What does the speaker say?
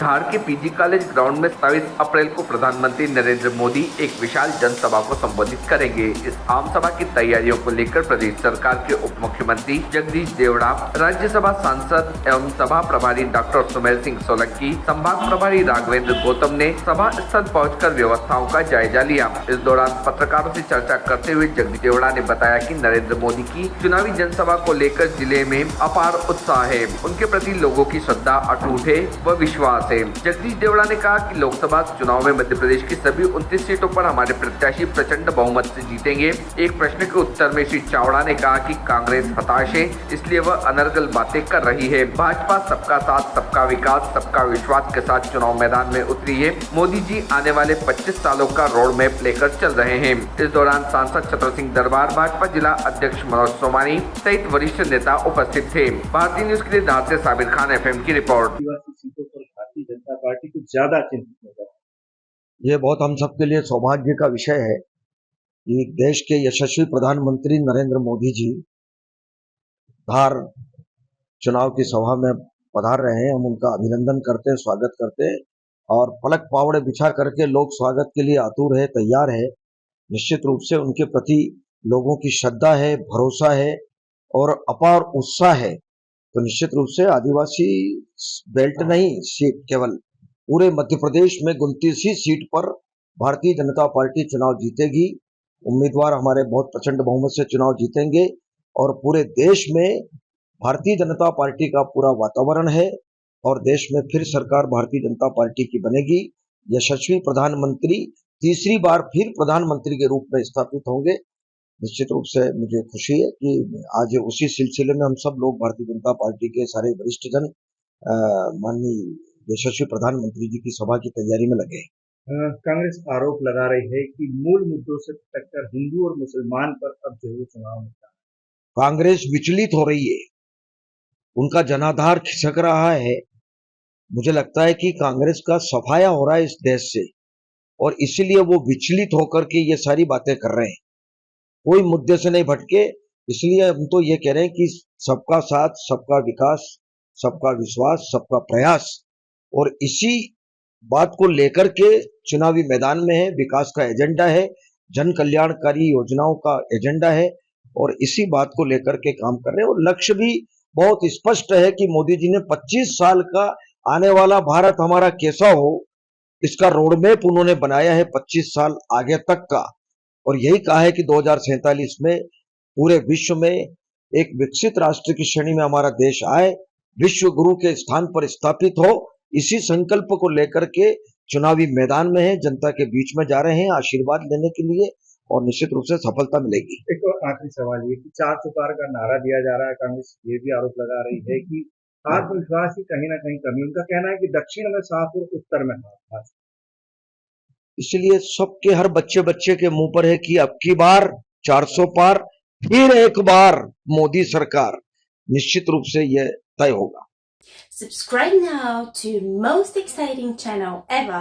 धार के PG college ground में 27 अप्रैल को प्रधानमंत्री नरेंद्र मोदी एक विशाल जनसभा को संबोधित करेंगे। इस आम सभा की तैयारियों को लेकर प्रदेश सरकार के उप मुख्यमंत्री जगदीश देवड़ा, राज्यसभा सांसद एवं सभा प्रभारी डॉक्टर सुमेर सिंह सोलंकी, संभाग प्रभारी राघवेंद्र गौतम ने सभा स्थल पहुंचकर व्यवस्थाओं का जायजा लिया। इस दौरान पत्रकारों से चर्चा करते हुए जगदीश देवड़ा ने बताया कि नरेंद्र मोदी की चुनावी जनसभा को लेकर जिले में अपार उत्साह है। उनके प्रति लोगों की श्रद्धा अटूट है व विश्वास है। जगदीश देवड़ा ने कहा कि लोकसभा चुनाव में मध्य प्रदेश की सभी 29 सीटों पर हमारे प्रत्याशी प्रचंड बहुमत से जीतेंगे। एक प्रश्न के उत्तर में श्री चावड़ा ने कहा कि कांग्रेस हताश है, इसलिए वह अनर्गल बातें कर रही है। भाजपा सबका साथ, सबका विकास, सबका विश्वास के साथ चुनाव मैदान में उतरी है। मोदी जी आने वाले 25 सालों का रोड मैप लेकर चल रहे हैं। इस दौरान सांसद छत्र सिंह दरबार, भाजपा जिला अध्यक्ष मनोज सोमानी सहित वरिष्ठ नेता उपस्थित थे। भारतीय न्यूज के लिए धार से साबिर खान FM की रिपोर्ट। भारतीय जनता पार्टी कुछ ज्यादा चिंतित नजर है। ये बहुत हम सबके लिए सौभाग्य का विषय है कि देश के यशस्वी प्रधानमंत्री नरेंद्र मोदी जी धार चुनाव की सभा में पधार रहे हैं। हम उनका अभिनंदन करते, स्वागत करते और पलक पावड़े बिछा करके लोग स्वागत के लिए आतुर है, तैयार है। निश्चित रूप से उनके प्रति लोगों की श्रद्धा है, भरोसा है और अपार उत्साह है। तो निश्चित रूप से आदिवासी बेल्ट नहीं सीट, केवल पूरे मध्य प्रदेश में 29 सीट पर भारतीय जनता पार्टी चुनाव जीतेगी। उम्मीदवार हमारे बहुत प्रचंड बहुमत से चुनाव जीतेंगे और पूरे देश में भारतीय जनता पार्टी का पूरा वातावरण है और देश में फिर सरकार भारतीय जनता पार्टी की बनेगी। यशस्वी प्रधानमंत्री तीसरी बार फिर प्रधानमंत्री के रूप में स्थापित होंगे। निश्चित रूप से मुझे खुशी है कि आज उसी सिलसिले में हम सब लोग भारतीय जनता पार्टी के सारे वरिष्ठ जन माननीय यशस्वी प्रधानमंत्री जी की सभा की तैयारी में लगे। कांग्रेस आरोप लगा रही है कि मूल मुद्दों से टक्कर हिंदू और मुसलमान पर अब जरूर चुनाव होता है। कांग्रेस विचलित हो रही है, उनका जनाधार खिसक रहा है। मुझे लगता है कि कांग्रेस का सफाया हो रहा है इस देश से और इसीलिए वो विचलित होकर के ये सारी बातें कर रहे हैं। कोई मुद्दे से नहीं भटके, इसलिए हम तो ये कह रहे हैं कि सबका साथ, सबका विकास, सबका विश्वास, सबका प्रयास और इसी बात को लेकर के चुनावी मैदान में है। विकास का एजेंडा है, जन कल्याणकारी योजनाओं का एजेंडा है और इसी बात को लेकर के काम कर रहे हैं। और लक्ष्य भी बहुत स्पष्ट है कि मोदी जी ने 25 साल का आने वाला भारत हमारा कैसा हो, इसका रोडमैप उन्होंने बनाया है 25 साल आगे तक का। और यही कहा है कि 2047 में पूरे विश्व में एक विकसित राष्ट्र की श्रेणी में हमारा देश आए, विश्व गुरु के स्थान पर स्थापित हो। इसी संकल्प को लेकर के चुनावी मैदान में है, जनता के बीच में जा रहे हैं आशीर्वाद लेने के लिए और निश्चित रूप से सफलता मिलेगी। एक और आखिरी सवाल ये कि 4 चौपार का नारा दिया जा रहा है। कांग्रेस ये भी आरोप लगा रही है कि आत्मविश्वास की कहीं ना कहीं कमी। उनका कहना है कि दक्षिण में साफ और उत्तर में हाथ। इसलिए सबके हर बच्चे बच्चे के मुंह पर है कि अब की बार 400 पार, फिर एक बार मोदी सरकार, निश्चित रूप से यह तय होगा। Subscribe now to most exciting channel ever.